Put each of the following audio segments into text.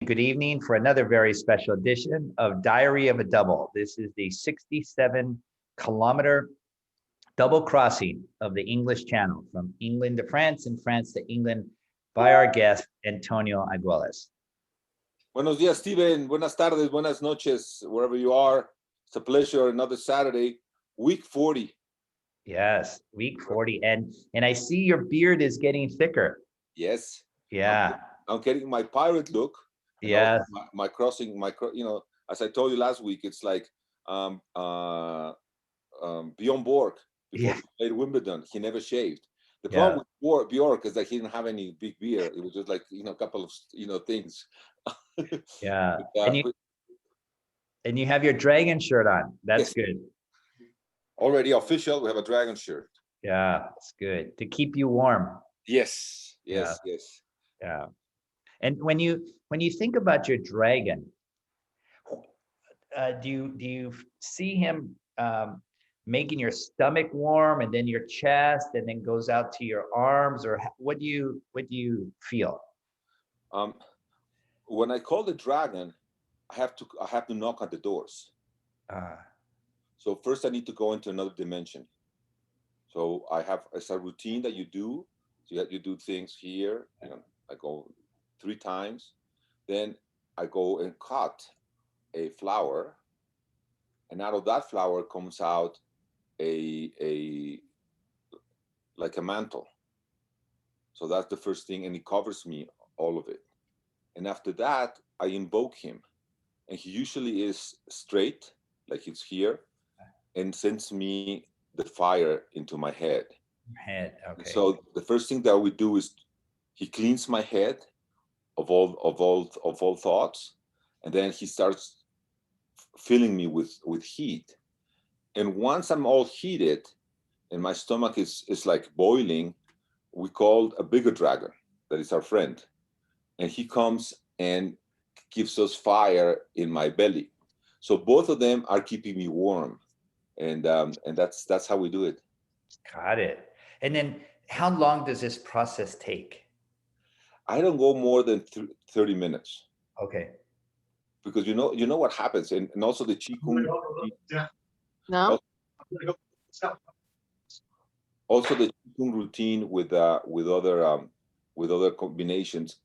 Good evening for another very special edition of Diary of a Double. This is the 67-kilometer double crossing of the English Channel from England to France and France to England by our guest, Antonio Argüelles. Buenos días, Steven. Buenas tardes, buenas noches, wherever you are. It's a pleasure. Another Saturday, week 40. Yes, week 40. And I see your beard is getting thicker. Yes. Yeah. I'm getting my pirate look. Yeah. My crossing, as I told you last week, it's like Bjorn Borg before he played Wimbledon. He never shaved. The problem with Bjork is that he didn't have any big beard. It was just like, a couple of, things. Yeah. But, and you have your dragon shirt on. That's good. Already official. We have a dragon shirt. Yeah, it's good to keep you warm. Yes. Yeah. And when you think about your dragon, do you see him making your stomach warm and then your chest and then goes out to your arms, or what do you feel? When I call the dragon, I have to knock at the doors. So first I need to go into another dimension. So it's a routine that you do. So you do things here, and I go 3 times. Then I go and cut a flower, and out of that flower comes out like a mantle. So that's the first thing, and it covers me, all of it. And after that, I invoke him, and he usually is straight, like he's here, and sends me the fire into my head. Okay. So the first thing that we do is he cleans my head of all thoughts, and then he starts filling me with heat. And once I'm all heated and my stomach is like boiling, we call a bigger dragon that is our friend, and he comes and gives us fire in my belly. So both of them are keeping me warm, and that's how we do it. Got it. And then how long does this process take? I don't go more than 30 minutes. Okay. Because you know what happens, and also the qigong. No. Also the qigong routine with other combinations.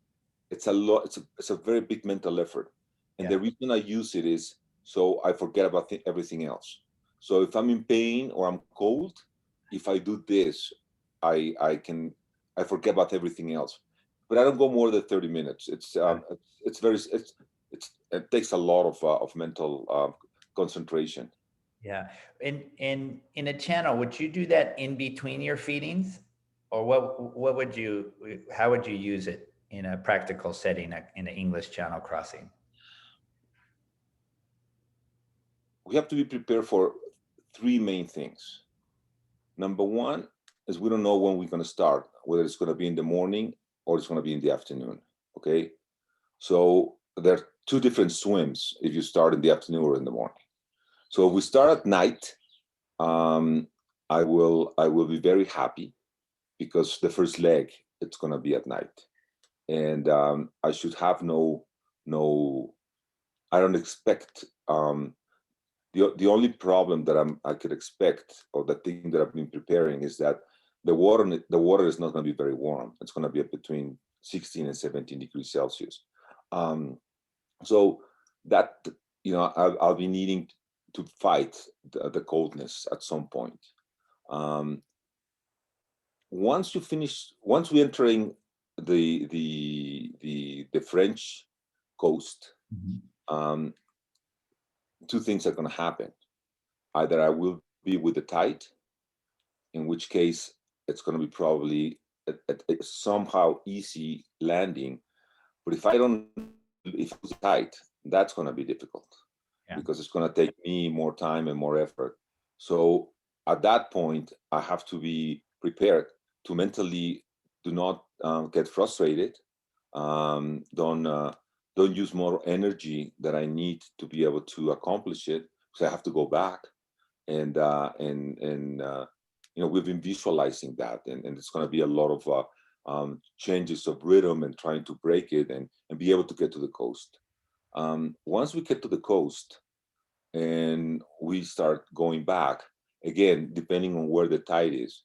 It's a lot. It's a very big mental effort, and the reason I use it is so I forget about everything else. So if I'm in pain or I'm cold, if I do this, I forget about everything else. But I don't go more than 30 minutes. It takes a lot of mental concentration. Yeah. In a channel, would you do that in between your feedings, or how would you use it in a practical setting in an English Channel crossing? We have to be prepared for 3 main things. Number 1 is we don't know when we're going to start, whether it's going to be in the morning or it's going to be in the afternoon. Okay, so there are 2 different swims if you start in the afternoon or in the morning. So if we start at night, I will be very happy because the first leg it's going to be at night, and I should have no. I don't expect. The only problem that I could expect, or the thing that I've been preparing, is that the water is not going to be very warm. It's going to be between 16 and 17 degrees Celsius. So that I'll be needing to fight the coldness at some point. Once we're entering the French coast, 2 things are going to happen. Either I will be with the tide, in which case it's going to be probably a somehow easy landing. But if it's tight, that's going to be difficult because it's going to take me more time and more effort. So at that point, I have to be prepared to mentally do not get frustrated. Don't use more energy that I need to be able to accomplish it, because I have to go back, and we've been visualizing that, and it's going to be a lot of changes of rhythm and trying to break it and be able to get to the coast. Once we get to the coast and we start going back, again, depending on where the tide is,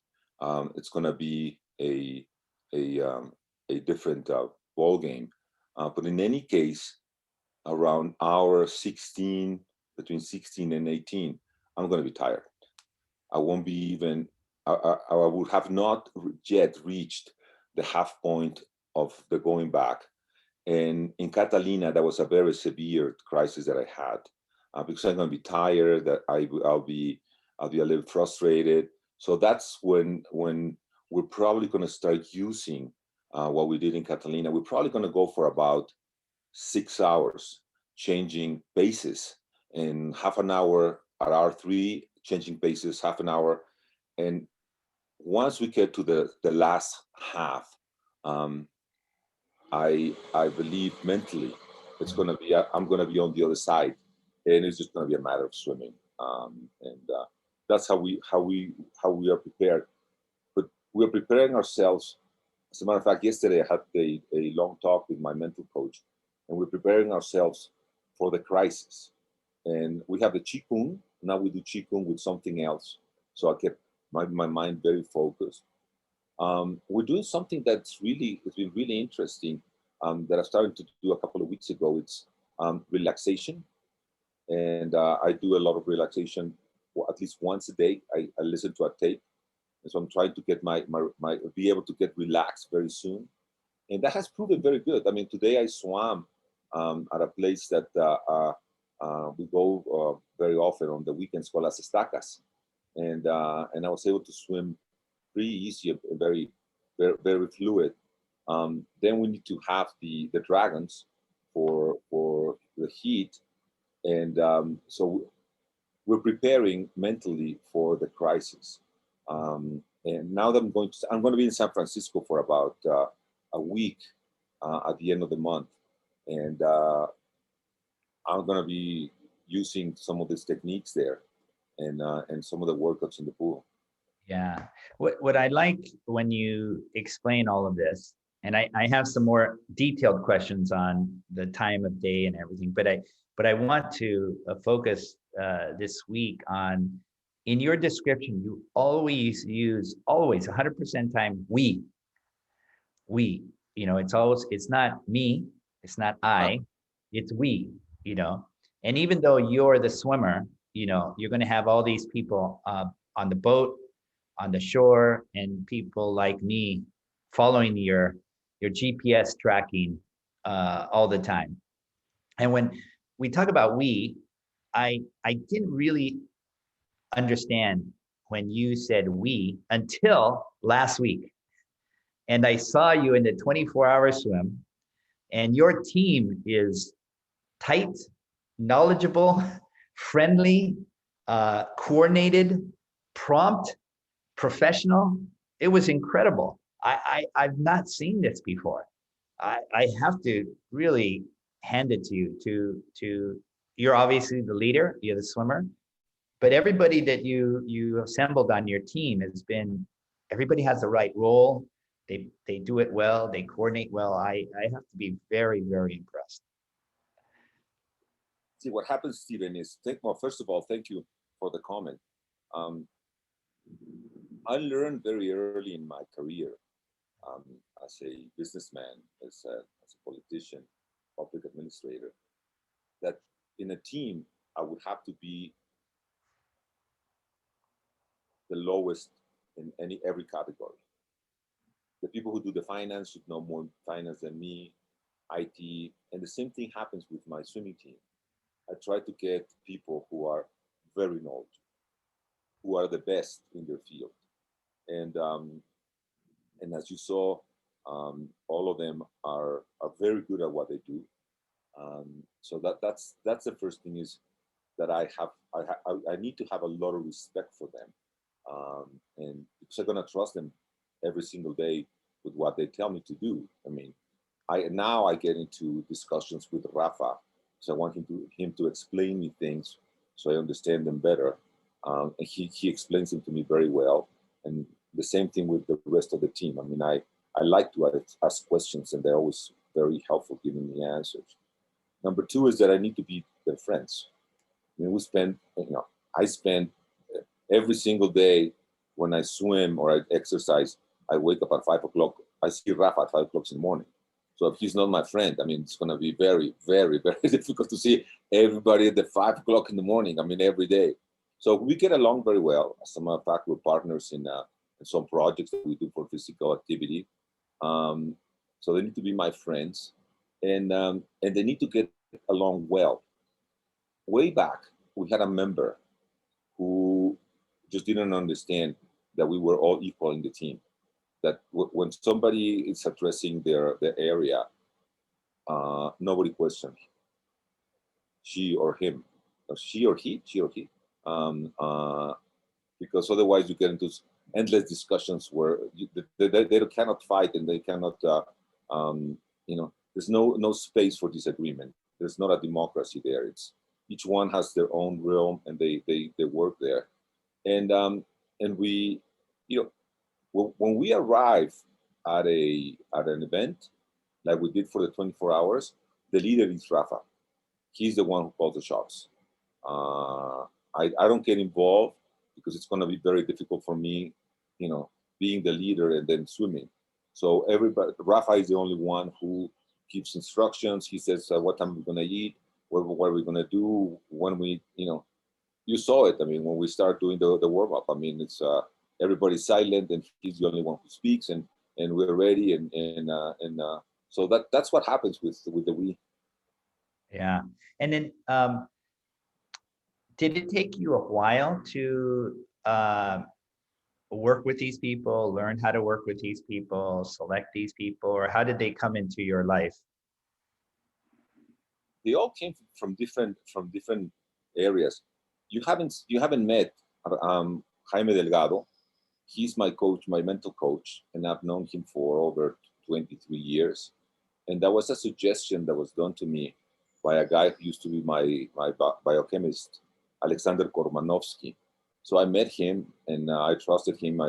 it's going to be a different ball game. But in any case, around hour 16, between 16 and 18, I'm going to be tired. I won't be even, I would have not yet reached the half point of the going back. And in Catalina, that was a very severe crisis that I had because I'm going to be tired, that I'll be a little frustrated. So that's when we're probably going to start using what we did in Catalina. We're probably going to go for about 6 hours changing bases, and half an hour at hour 3, changing bases, half an hour. And once we get to the last half, I believe mentally it's going to be, I'm going to be on the other side, and it's just going to be a matter of swimming. That's how we are prepared. But we're preparing ourselves. As a matter of fact, yesterday I had a long talk with my mental coach, and we're preparing ourselves for the crisis. And we have the 𝐶𝐭𝐞𝐯. Now we do 𝐶𝐭𝐞𝐯 with something else. So I kept my mind very focused. We're doing something it's been really interesting that I started to do a couple of weeks ago. It's relaxation. And I do a lot of relaxation at least once a day. I listen to a tape. And so I'm trying to get be able to get relaxed very soon. And that has proven very good. I mean, today I swam at a place that we go very often on the weekends called Las Estacas. And I was able to swim pretty easy, very, very, very fluid. Then we need to have the dragons for the heat. And so we're preparing mentally for the crisis. And now that I'm going to be in San Francisco for about a week at the end of the month. And I'm going to be using some of these techniques there and some of the workouts in the pool. Yeah. What I like when you explain all of this, and I have some more detailed questions on the time of day and everything, but I want to focus this week on, in your description, you always use 100% time we. You know, it's not me, it's not I, it's we. You know, and even though you're the swimmer, you know, you're going to have all these people on the boat, on the shore, and people like me following your GPS tracking all the time. And when we talk about we, I didn't really understand when you said we until last week. And I saw you in the 24-hour swim, and your team is tight, knowledgeable, friendly, coordinated, prompt, professional. It was incredible. I've not seen this before. I have to really hand it to you. You're obviously the leader, you're the swimmer, but everybody that you assembled on your team everybody has the right role. They do it well, they coordinate well. I have to be very, very impressed. See, what happens, Stephen, is, well, first of all, thank you for the comment. I learned very early in my career as a businessman, as a politician, public administrator, that in a team, I would have to be the lowest in every category. The people who do the finance should know more finance than me, IT, and the same thing happens with my swimming team. I try to get people who are very knowledgeable, who are the best in their field. And as you saw, all of them are very good at what they do. So that's the first thing, is that I need to have a lot of respect for them, and because I'm gonna trust them every single day with what they tell me to do. I mean, I get into discussions with Rafa, so I want him to explain me things so I understand them better. And he explains them to me very well. And the same thing with the rest of the team. I mean, I I like to ask questions, and they're always very helpful giving me answers. Number two is that I need to be their friends. I mean, I spend every single day when I swim or I exercise, I wake up at 5 o'clock. I see Rafa at 5 o'clock in the morning. So if he's not my friend, I mean, it's going to be very, very, very difficult to see everybody at the 5 o'clock in the morning. I mean, every day. So we get along very well. As a matter of fact, we're partners in some projects that we do for physical activity. So they need to be my friends, and they need to get along well. Way back, we had a member who just didn't understand that we were all equal in the team. That when somebody is addressing their area, nobody questions she or him, or she or he, because otherwise you get into endless discussions where they cannot fight, and they cannot, there's no space for disagreement. There's not a democracy there. It's each one has their own realm, and they work there, and we, when we arrive at an event like we did for the 24 hours, the leader is Rafa. He's the one who calls the shots. I don't get involved because it's going to be very difficult for me, being the leader and then swimming. So Rafa is the only one who gives instructions. He says what time we're going to eat, what are we going to do when we, you saw it. I mean, when we start doing the warm up, I mean, it's everybody's silent, and he's the only one who speaks, and we're ready, and so that's what happens with the we. Yeah, and then did it take you a while to work with these people, learn how to work with these people, select these people, or how did they come into your life? They all came from different areas. You haven't met Jaime Delgado. He's my coach, my mental coach, and I've known him for over 23 years. And that was a suggestion that was done to me by a guy who used to be my biochemist, Alexander Kormanovsky. So I met him, and I trusted him.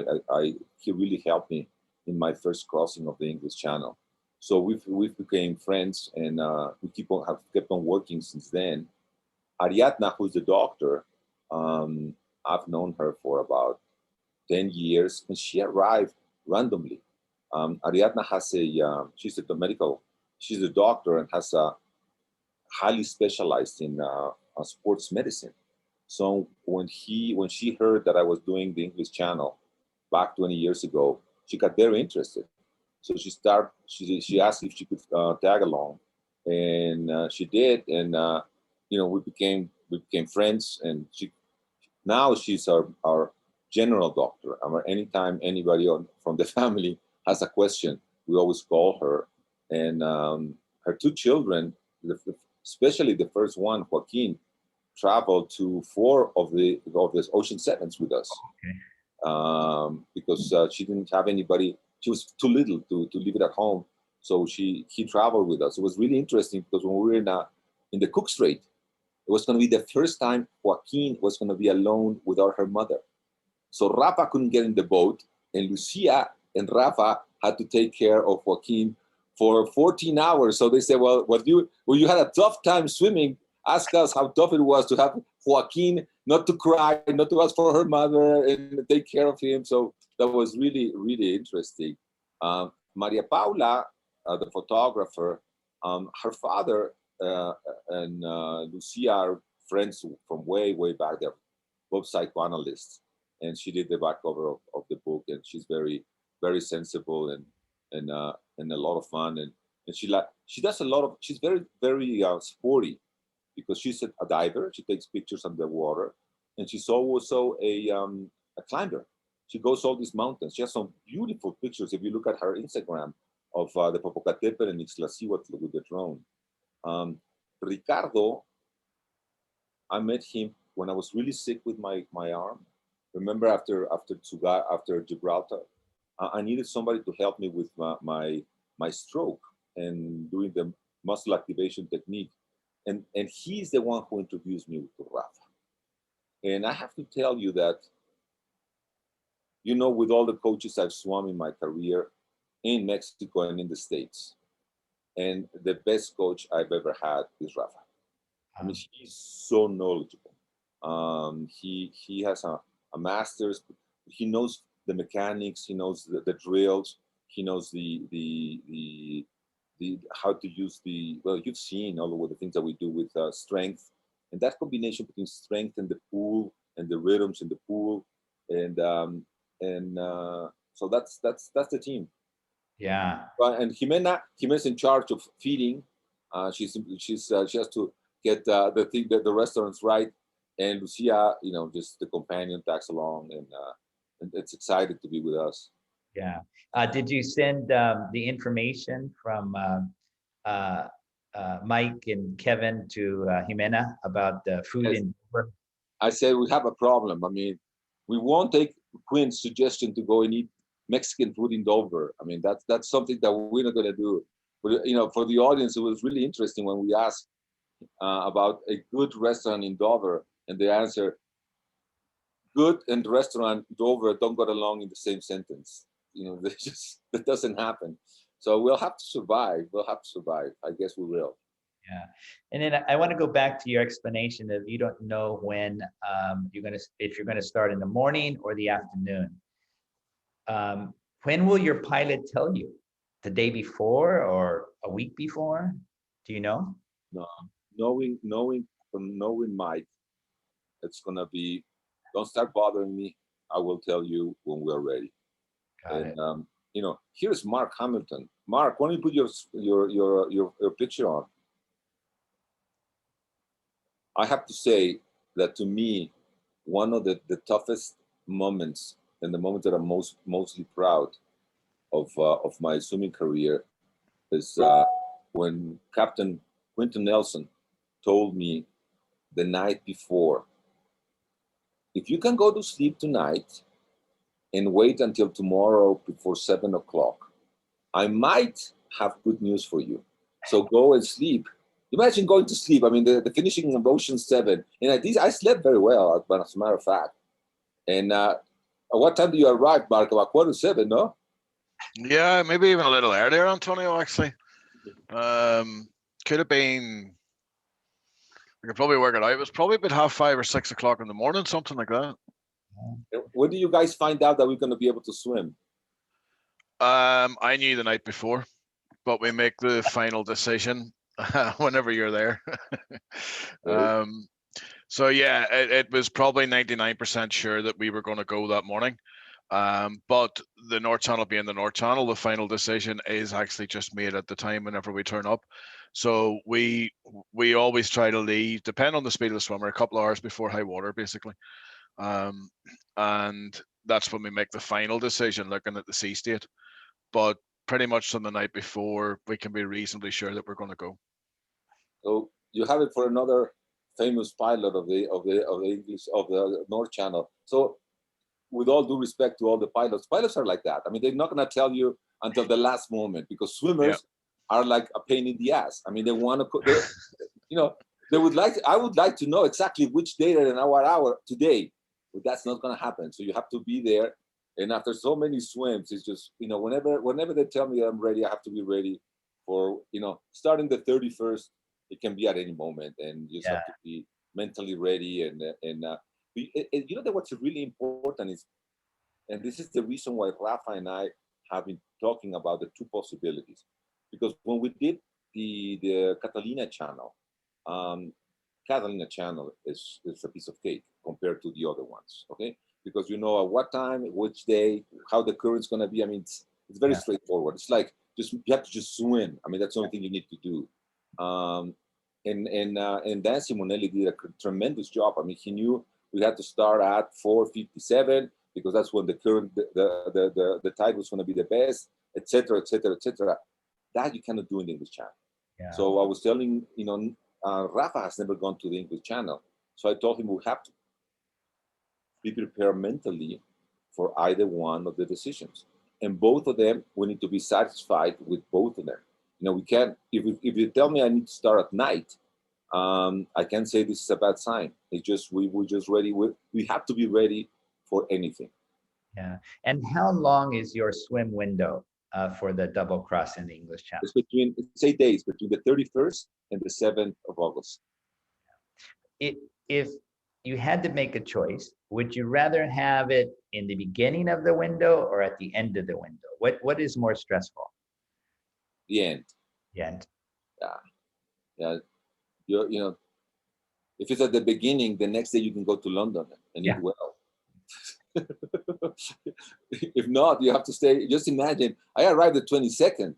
He really helped me in my first crossing of the English Channel. So we became friends, and we have kept on working since then. Ariadna, who's the doctor, I've known her for about 10 years, and she arrived randomly. Ariadna has she's a doctor and has a highly specialized in sports medicine. So when she heard that I was doing the English Channel back 20 years ago, she got very interested. So she asked if she could tag along, and she did, and we became friends, and now she's our general doctor. Anytime anybody from the family has a question, we always call her. And her two children, especially the first one, Joaquin, traveled to 4 of the Ocean Sevens with us. Okay. Because she didn't have anybody. She was too little to leave it at home, so he traveled with us. It was really interesting because when we were in the Cook Strait, it was going to be the first time Joaquin was going to be alone without her mother. So Rafa couldn't get in the boat, and Lucia and Rafa had to take care of Joaquin for 14 hours. So they said, well, you had a tough time swimming. Ask us how tough it was to have Joaquin not to cry, not to ask for her mother, and take care of him. So that was really, really interesting. Maria Paula, the photographer, her father and Lucia are friends from way, way back. They're both psychoanalysts, and she did the back cover of the book, and she's very, very sensible and a lot of fun, and she does a lot of. She's very, very sporty because she's a diver. She takes pictures underwater, and she's also a climber. She goes all these mountains. She has some beautiful pictures. If you look at her Instagram of the Popocatépetl and 𝐞𝐥𝐿 with the drone. Ricardo, I met him when I was really sick with my arm. Remember after Gibraltar, I needed somebody to help me with my stroke and doing the muscle activation technique. And he's the one who introduced me to Rafa. And I have to tell you that, with all the coaches I've swum in my career, in Mexico and in the States. And the best coach I've ever had is Rafa. I mean, he's so knowledgeable. He has a master's. He knows the mechanics. He knows the drills. He knows the how to use well, you've seen all of the things that we do with strength, and that combination between strength and the pool and the rhythms in the pool, and so that's the team. Yeah. And Jimena's in charge of feeding. She has to get the restaurants right, and Lucia, just the companion tags along, and it's excited to be with us. Yeah. Did you send the information from Mike and Kevin to Jimena about the food? Yes. in I said we have a problem. I mean, we won't take Quinn's suggestion to go and eat Mexican food in Dover. I mean, that's something that we're not going to do. But for the audience, it was really interesting when we asked about a good restaurant in Dover, and the answer, good and restaurant Dover don't go along in the same sentence. That doesn't happen. So we'll have to survive. I guess we will. Yeah. And then I want to go back to your explanation of you don't know when if you're going to start in the morning or the afternoon. When will your pilot tell you? The day before or a week before? Do you know? No, knowing Mike, it's gonna be, don't start bothering me. I will tell you when we're ready. And here's Mark Hamilton. Mark, why don't you put your picture on? I have to say that to me, one of the toughest moments and the moments that I'm mostly proud of my swimming career is when Captain Quentin Nelson told me the night before, if you can go to sleep tonight and wait until tomorrow before 7 o'clock, I might have good news for you. So go and sleep. Imagine going to sleep. I mean, the finishing of Ocean 7. And I slept very well, as a matter of fact. And at what time do you arrive, Mark? About 7:15, no? Yeah, maybe even a little earlier, Antonio, actually. Could have been, I could probably work it out. It was probably about 5:30 or 6 o'clock in the morning, something like that. When do you guys find out that we're going to be able to swim? I knew the night before, but we make the final decision whenever you're there. So yeah, it was probably 99% sure that we were going to go that morning. But the North Channel being the North Channel, the final decision is actually just made at the time whenever we turn up. So we always try to leave, depending on the speed of the swimmer, a couple of hours before high water, basically. And that's when we make the final decision, looking at the sea state. But pretty much on the night before, we can be reasonably sure that we're going to go. So you have it for another famous pilot of the North Channel. So, with all due respect to all the pilots are like that. I mean, they're not going to tell you until the last moment, because swimmers are like a pain in the ass. I mean, they want to, they would like. I would like to know exactly which day and hour today, but that's not going to happen. So you have to be there. And after so many swims, it's just, whenever they tell me I'm ready, I have to be ready for, starting the 31st. It can be at any moment, and you just have to be mentally ready. And what's really important is, and this is the reason why Rafa and I have been talking about the two possibilities, because when we did the Catalina channel, Catalina channel is a piece of cake compared to the other ones, okay? Because at what time, which day, how the current's gonna be. I mean, it's very straightforward. It's like you have to just swim. I mean, that's the only thing you need to do. And Dan Simonelli did a tremendous job. I mean, he knew we had to start at 4:57 because that's when the current, the tide was going to be the best, etc., etc., etc. That you cannot do in the English channel. Yeah. So I was telling, Rafa has never gone to the English channel, so I told him we have to be prepared mentally for either one of the decisions, and both of them we need to be satisfied with both of them. We can't, if you tell me I need to start at night, I can't say this is a bad sign. It's just, we're just ready. We have to be ready for anything. Yeah. And how long is your swim window? for the double cross in the English Channel? It's 8 days, between the 31st and the 7th of August. If you had to make a choice, would you rather have it in the beginning of the window or at the end of the window? What is more stressful? The end. The end. Yeah. You know, if it's at the beginning, the next day you can go to London and eat well. If not, you have to stay. Just imagine, I arrived the 22nd.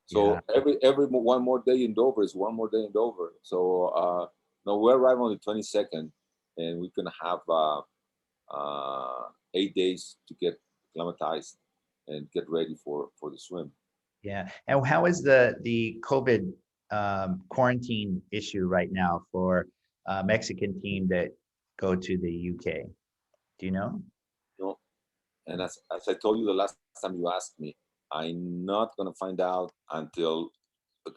So every one more day in Dover is one more day in Dover. So no, we arrive on the 22nd, and we can have 8 days to get acclimatized and get ready for the swim. Yeah. And how is the COVID quarantine issue right now for Mexican team that go to the UK? Do you know? No. And as I told you the last time you asked me, I'm not going to find out until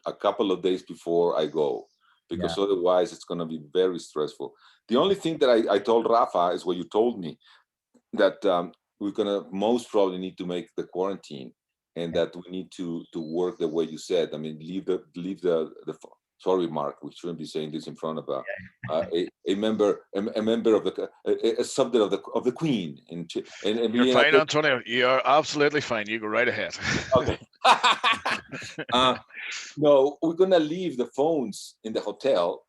a couple of days before I go, because otherwise it's going to be very stressful. The only thing that I told Rafa is what you told me, that we're going to most probably need to make the quarantine, and that we need to work the way you said. I mean, leave the sorry, Mark, we shouldn't be saying this in front of a member of a subject of the Queen. And you're fine, Antonio. You're absolutely fine. You go right ahead. Okay. No, we're gonna leave the phones in the hotel,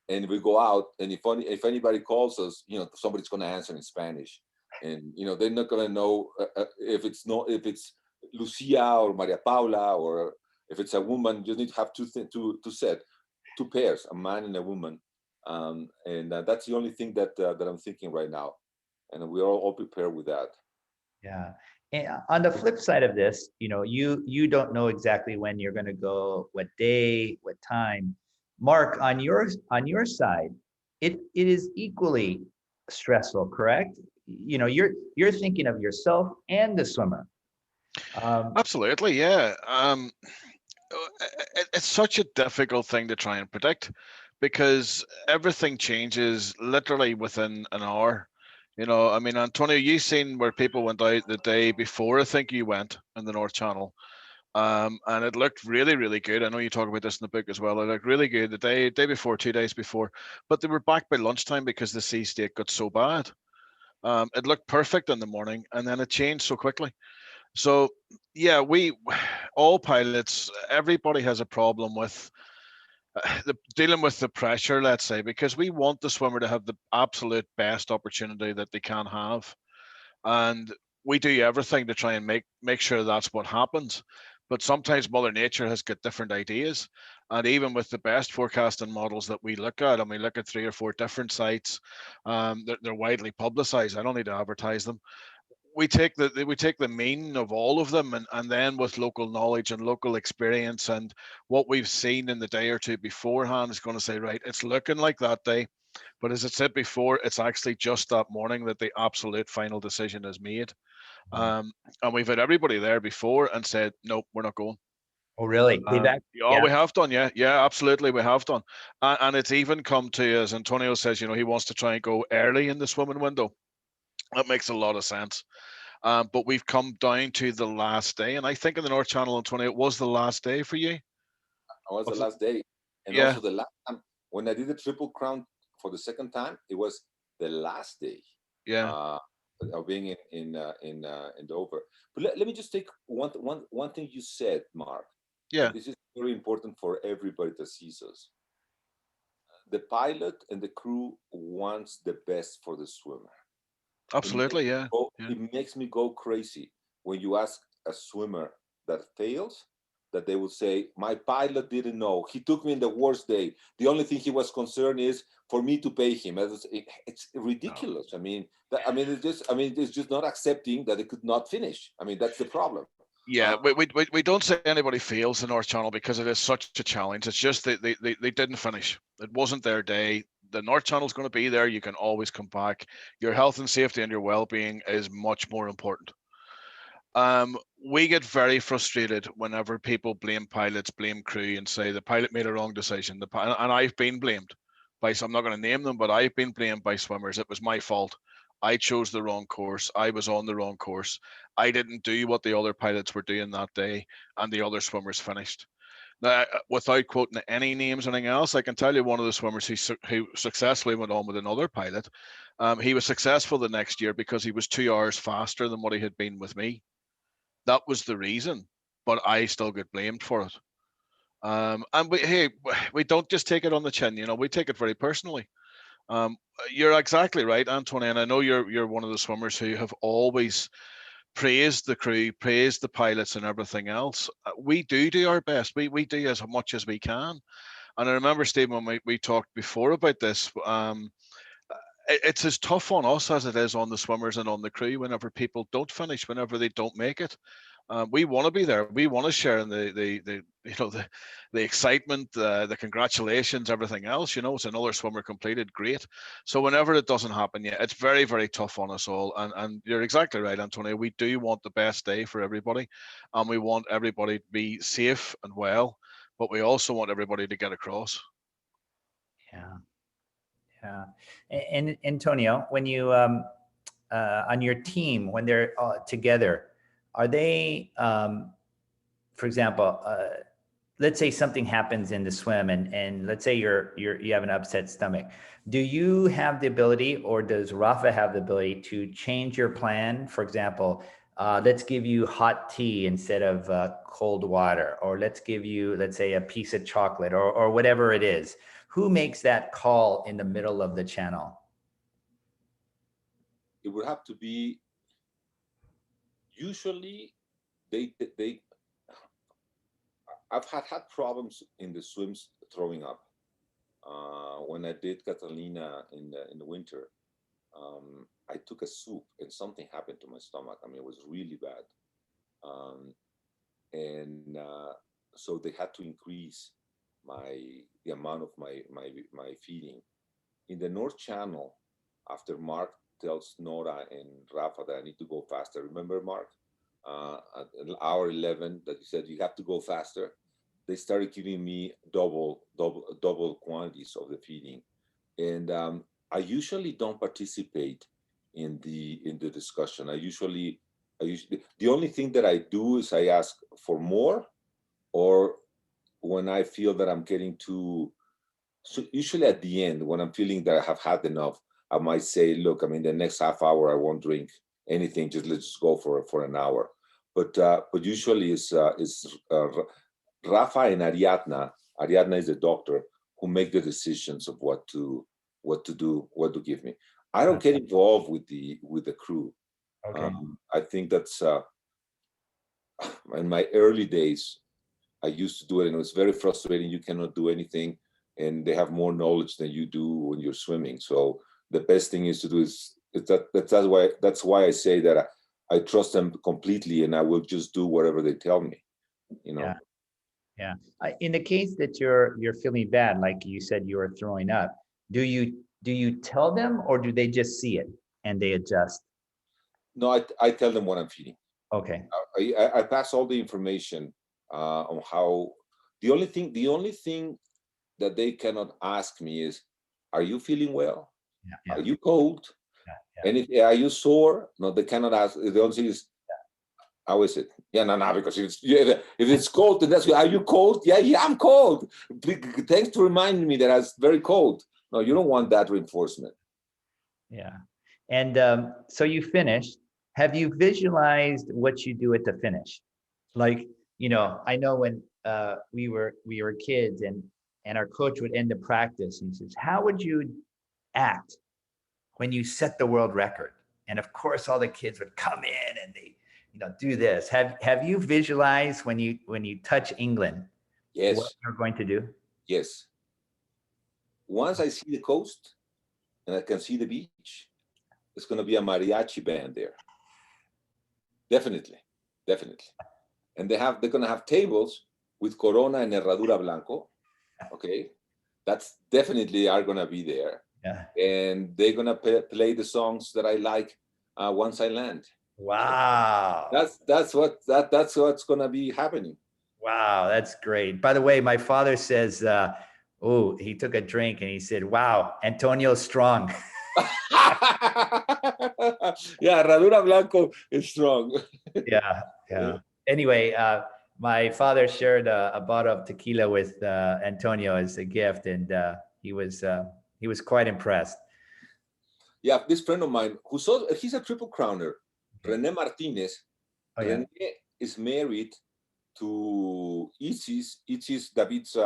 and we go out. And if anybody calls us, you know, somebody's gonna answer in Spanish, and you know they're not gonna know if it's Lucia or Maria Paula, or if it's a woman. You just need to have two pairs, a man and a woman, and that's the only thing that I'm thinking right now, and we're all prepared with that. Yeah. And on the flip side of this, you know, you don't know exactly when you're going to go, what day, what time. Mark, on your side, it is equally stressful, correct? You know, you're thinking of yourself and the swimmer. Absolutely, yeah. It's such a difficult thing to try and predict, because everything changes literally within an hour. You know, I mean, Antonio, you seen where people went out the day before, I think you went, in the North Channel, and it looked really, really good. I know you talk about this in the book as well. It looked really good the day before, 2 days before, but they were back by lunchtime because the sea state got so bad. It looked perfect in the morning, and then it changed so quickly. So yeah, all pilots, everybody has a problem with dealing with the pressure, let's say, because we want the swimmer to have the absolute best opportunity that they can have, and we do everything to try and make sure that's what happens. But sometimes Mother Nature has got different ideas, and even with the best forecasting models that we look at, and we look at 3 or 4 different sites, they're widely publicized. I don't need to advertise them. We take the mean of all of them, and then with local knowledge and local experience and what we've seen in the day or two beforehand is going to say, right, it's looking like that day, but as I said before, it's actually just that morning that the absolute final decision is made. And we've had everybody there before and said, nope, we're not going. Oh, really? We have done. Yeah, absolutely, we have done. And it's even come to, as Antonio says, you know, he wants to try and go early in the swimming window. That makes a lot of sense. But we've come down to the last day, and I think in the North Channel, Antonio, it was the last day for you. It was the last day, and also the last time when I did the Triple Crown for the second time, it was the last day. Yeah. Of being in Dover. But let me just take one thing you said, Mark. Yeah. This is very important for everybody that sees us. The pilot and the crew wants the best for the swimmer. Absolutely, yeah. It makes me go crazy when you ask a swimmer that fails, that they will say, my pilot didn't know. He took me in the worst day. The only thing he was concerned is for me to pay him. It's ridiculous. No. It's just not accepting that it could not finish. I mean, that's the problem. Yeah, we don't say anybody fails the North Channel because it is such a challenge. It's just they didn't finish. It wasn't their day. The North Channel is going to be there. You can always come back. Your health and safety and your well-being is much more important. We get very frustrated whenever people blame pilots, blame crew, and say the pilot made a wrong decision. And I've been blamed by some, I'm not going to name them, but I've been blamed by swimmers. It was my fault. I chose the wrong course. I was on the wrong course. I didn't do what the other pilots were doing that day, and the other swimmers finished. Now, without quoting any names or anything else, I can tell you one of the swimmers who successfully went on with another pilot. He was successful the next year because he was 2 hours faster than what he had been with me. That was the reason, but I still get blamed for it. And we don't just take it on the chin, you know, we take it very personally. You're exactly right, Antonio, and I know you're one of the swimmers who have always praised the crew, praised the pilots and everything else. We do our best. We do as much as we can. And I remember, Steve, when we talked before about this, it's as tough on us as it is on the swimmers and on the crew whenever people don't finish, whenever they don't make it. We want to be there. We want to share in the excitement, the congratulations, everything else. You know, it's another swimmer completed, great. So whenever it doesn't happen yet, it's very, very tough on us all. And you're exactly right, Antonio. We do want the best day for everybody, and we want everybody to be safe and well, but we also want everybody to get across. Yeah, yeah. And Antonio, when you on your team, when they're together, are they, for example, let's say something happens in the swim and let's say you have an upset stomach. Do you have the ability, or does Rafa have the ability to change your plan? For example, let's give you hot tea instead of cold water, or let's give you, let's say, a piece of chocolate, or whatever it is. Who makes that call in the middle of the channel? It would have to be, usually I've had problems in the swims throwing up. When I did Catalina in the winter, I took a soup and something happened to my stomach. I mean, it was really bad. So they had to increase the amount of my feeding. In the North Channel, after Mark tells Nora and Rafa that I need to go faster. Remember, Mark, at hour 11 that you said you have to go faster. They started giving me double quantities of the feeding, and I usually don't participate in the discussion. I usually the only thing that I do is I ask for more, or when I feel that I'm getting too. So usually at the end, when I'm feeling that I have had enough, I might say, look, I mean, the next half hour I won't drink anything. Let's just go for an hour. But usually it's Rafa and Ariadna. Ariadna is the doctor who make the decisions of what to do, what to give me. I don't get involved with the crew. Okay. I think that's in my early days, I used to do it, and it was very frustrating. You cannot do anything, and they have more knowledge than you do when you're swimming. So the best thing is to do that's why I say that I trust them completely, and I will just do whatever they tell me. You know. Yeah. In the case that you're feeling bad, like you said you were throwing up, do you tell them, or do they just see it and they adjust? No, I tell them what I'm feeling. Okay. I pass all the information on how. The only thing that they cannot ask me is, are you feeling well? Yeah. Are you cold? Yeah. And are you sore? No, they cannot ask. The only thing is, how is it? Yeah, no, because if it's cold, then that's, are you cold? Yeah, I'm cold. Thanks for reminding me that I was very cold. No, you don't want that reinforcement. Yeah. And so you finished. Have you visualized what you do at the finish? Like, you know, I know when we were kids and our coach would end the practice and he says, how would you act when you set the world record? And of course, all the kids would come in and they, you know, do this. Have you visualized when you touch England? Yes. What you're going to do? Yes. Once I see the coast and I can see the beach, it's going to be a mariachi band there. Definitely. And they're going to have tables with Corona and Herradura Blanco. Okay, that's definitely are going to be there. Yeah. And they're going to play the songs that I like once I land. Wow. That's what's going to be happening. Wow, that's great. By the way, my father says, he took a drink and he said, wow, Antonio's strong. Yeah, Herradura Blanco is strong. Yeah, yeah. Anyway, my father shared a bottle of tequila with Antonio as a gift, and he was quite impressed. Yeah, this friend of mine he's a triple crowner, René Martinez. Oh, yeah. René is married to 𝐀𝐧𝐿 David's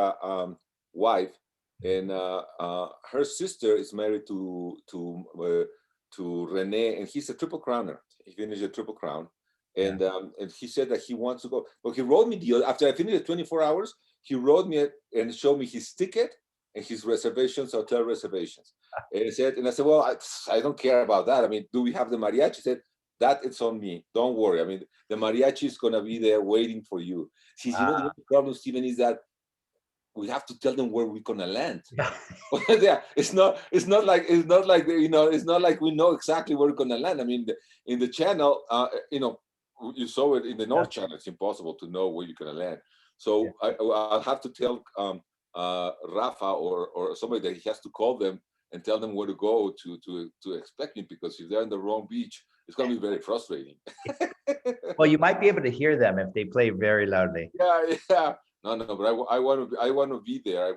wife, and her sister is married to René, and he's a triple crowner. He finished a triple crown, and he said that he wants to go. But he wrote me after I finished the 24 hours. He wrote me and showed me his ticket and his reservations, hotel reservations. And I said, well, I don't care about that. I mean, do we have the mariachi? He said, that it's on me. Don't worry. I mean, the mariachi is gonna be there waiting for you. See, you know, the only problem, Stephen, is that we have to tell them where we're gonna land. Yeah, it's not like we know exactly where we're gonna land. I mean, in the channel, you saw it in the North Channel. It's impossible to know where you're gonna land. So I'll have to tell Rafa or somebody that he has to call them and tell them where to go to expect me, because if they're in the wrong beach, it's going to be very frustrating. Well, you might be able to hear them if they play very loudly. Yeah. No, but I want to be there.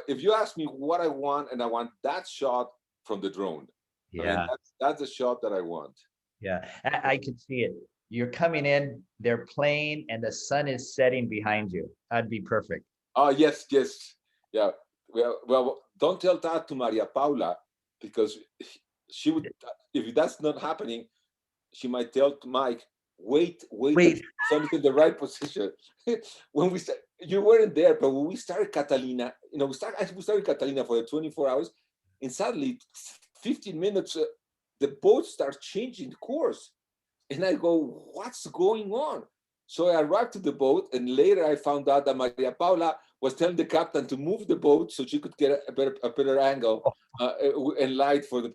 If you ask me what I want, and I want that shot from the drone. Yeah, I mean, that's the shot that I want. Yeah, I can see it. You're coming in, they're playing, and the sun is setting behind you. That'd be perfect. Oh, yes. Yeah. Well, don't tell that to Maria Paula, because she would, if that's not happening, she might tell to Mike, wait, something in the right position. When we start, you weren't there, but when we started Catalina, we started Catalina for the 24 hours, and suddenly 15 minutes, the boat starts changing course. And I go, what's going on? So I arrived to the boat, and later I found out that Maria Paula was telling the captain to move the boat so she could get a better angle and light for the.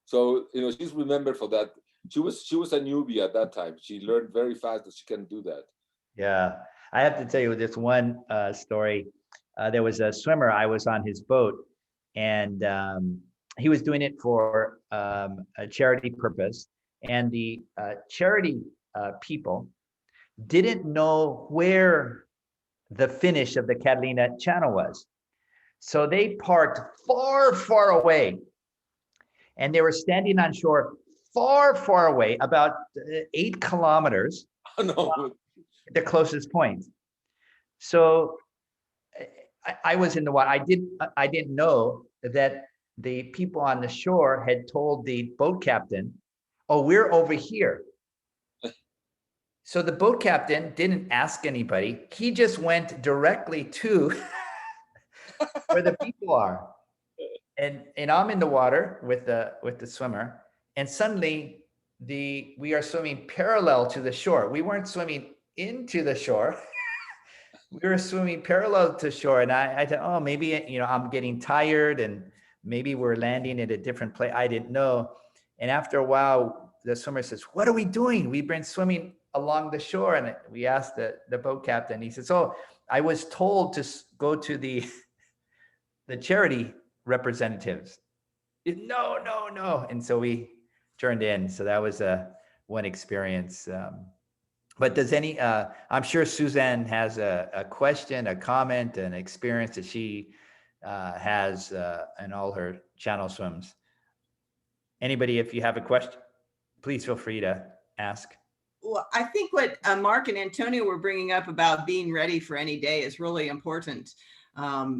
So she's remembered for that. She was a newbie at that time. She learned very fast that she can do that. Yeah, I have to tell you this one story. There was a swimmer. I was on his boat, and he was doing it for a charity purpose. And the charity people didn't know where the finish of the Catalina Channel was. So they parked far, far away. And they were standing on shore far, far away, about 8 kilometers, the closest point. So I was in the water. I didn't know that the people on the shore had told the boat captain, oh, we're over here. So the boat captain didn't ask anybody. He just went directly to where the people are. And I'm in the water with the swimmer, and suddenly we are swimming parallel to the shore. We weren't swimming into the shore. We were swimming parallel to shore, and I thought, oh, maybe I'm getting tired, and maybe we're landing at a different place. I didn't know. And after a while, the swimmer says, what are we doing? We've been swimming along the shore. And we asked the boat captain. He says, oh, I was told to go to the charity representatives. No. And so we turned in. So that was one experience. But does I'm sure Suzanne has a question, a comment, an experience that she has in all her channel swims. Anybody, if you have a question, please feel free to ask. Well, I think what Mark and Antonio were bringing up about being ready for any day is really important,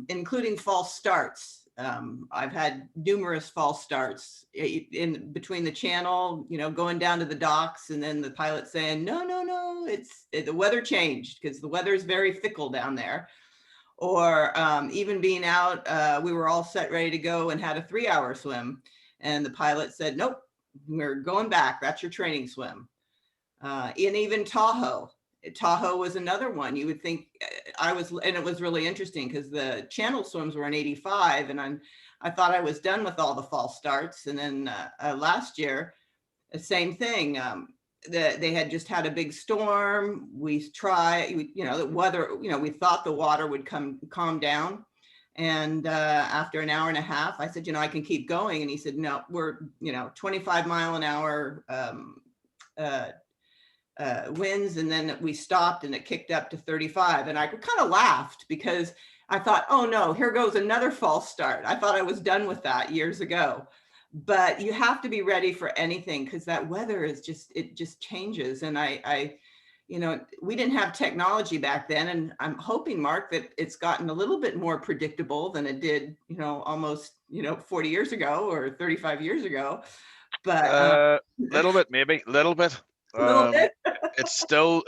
including false starts. I've had numerous false starts in between the channel, going down to the docks, and then the pilot saying, no, the weather changed, because the weather is very fickle down there. Or even being out, we were all set ready to go and had a 3-hour swim. And the pilot said, nope, we're going back. That's your training swim. And even Tahoe was another one. You would think and it was really interesting because the channel swims were an 85, and I thought I was done with all the false starts. And then last year, the same thing. They had just had a big storm. The weather, we thought the water would calm down. And after an hour and a half, I said, I can keep going. And he said, no, we're, 25-mile-an-hour winds. And then we stopped and it kicked up to 35. And I kind of laughed because I thought, oh no, here goes another false start. I thought I was done with that years ago. But you have to be ready for anything because that weather is it just changes. And we didn't have technology back then. And I'm hoping, Mark, that it's gotten a little bit more predictable than it did, almost, 40 years ago or 35 years ago. But little bit, maybe little bit. It's still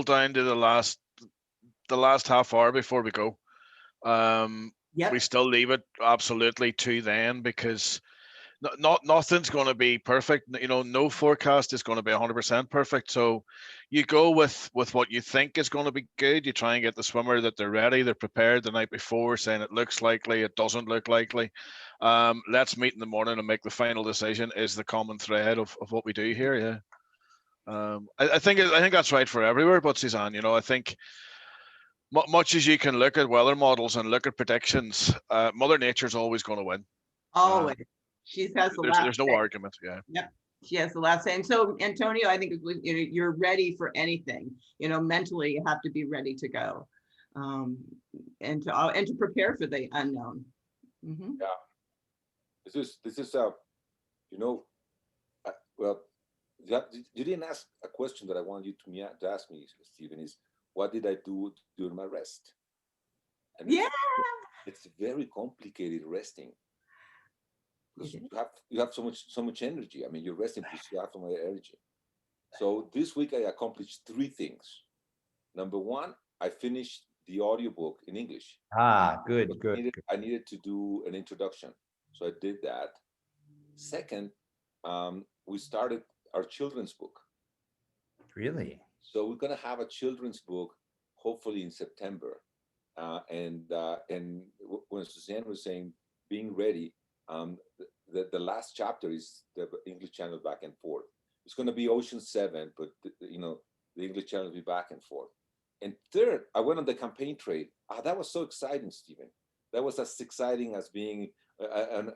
down to the last half hour before we go. Yep. We still leave it absolutely to then because nothing's going to be perfect. No forecast is going to be 100% perfect. So you go with what you think is going to be good. You try and get the swimmer that they're ready, they're prepared the night before, saying it looks likely, it doesn't look likely. Let's meet in the morning and make the final decision is the common thread of what we do here. Yeah. I think that's right for everywhere, but Suzanne, I think much as you can look at weather models and look at predictions, Mother Nature's always going to win. Always. She has the last there's no say. argument. Yeah. Yep. She has the last say. And so, Antonio, I think you're ready for anything. Mentally, you have to be ready to go, and to prepare for the unknown. Mm-hmm. Yeah. This is well, you didn't ask a question that I want you to ask me, Stephen. Is what did I do during my rest? And it's very complicated resting. Because you have so much energy. I mean, you're resting because you have so much energy. So this week I accomplished 3 things. Number 1, I finished the audiobook in English. Good. I needed to do an introduction, so I did that. Second, we started our children's book. Really? So we're gonna have a children's book, hopefully in September. And when Suzanne was saying being ready. The last chapter is the English Channel back and forth. It's going to be Ocean 7, but the English Channel will be back and forth. And third, I went on the campaign trail. That was so exciting, Stephen. That was as exciting as being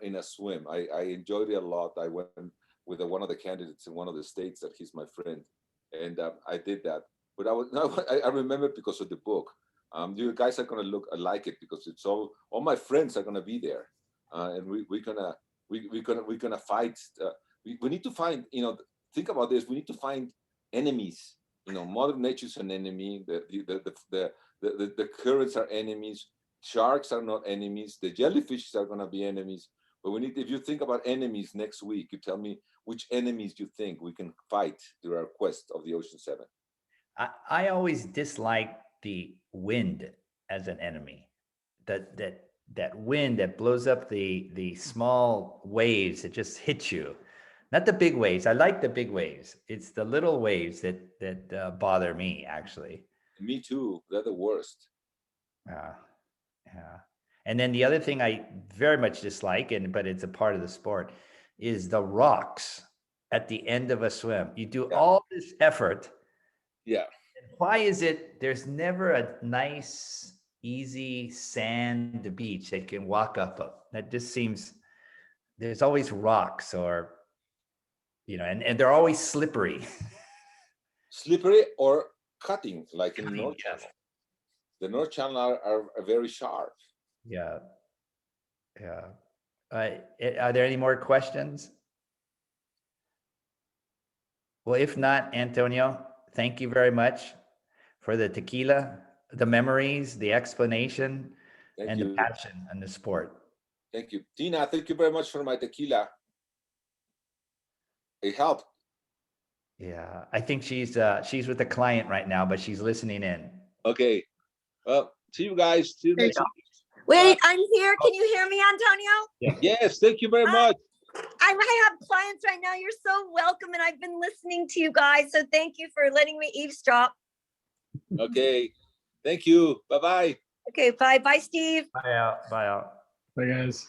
in a swim. I enjoyed it a lot. I went with one of the candidates in one of the states that he's my friend, and I did that. But I remember because of the book. You guys are going to like it because it's all my friends are going to be there. And we're gonna fight. We need to find, think about this. We need to find enemies. Mother Nature's an enemy. The currents are enemies. Sharks are not enemies. The jellyfishes are gonna be enemies. But if you think about enemies next week, you tell me which enemies you think we can fight through our quest of the Ocean 7. I always disliked the wind as an enemy. That wind that blows up the small waves that just hit you. Not the big waves. I like the big waves. It's the little waves that bother me, actually. Me too. They're the worst. Yeah. And then the other thing I very much dislike, but it's a part of the sport, is the rocks at the end of a swim. You do all this effort. Yeah. Why is it there's never a nice, easy sand beach that can walk up of? That just seems, there's always rocks or, and they're always slippery. Slippery or cutting, like in the North Channel. The North Channel are very sharp. Yeah. Are there any more questions? Well, if not, Antonio, thank you very much for the tequila, the memories, the explanation, the passion and the sport. Thank you. Tina, thank you very much for my tequila. It helped. Yeah, I think she's with a client right now, but she's listening in. Okay. Well, see you guys. See you next week. Wait, I'm here. Can you hear me, Antonio? Yes, thank you very much. I have clients right now. You're so welcome. And I've been listening to you guys. So thank you for letting me eavesdrop. Okay. Thank you. Bye-bye. Okay, bye. Bye, Steve. Bye out. Bye, guys.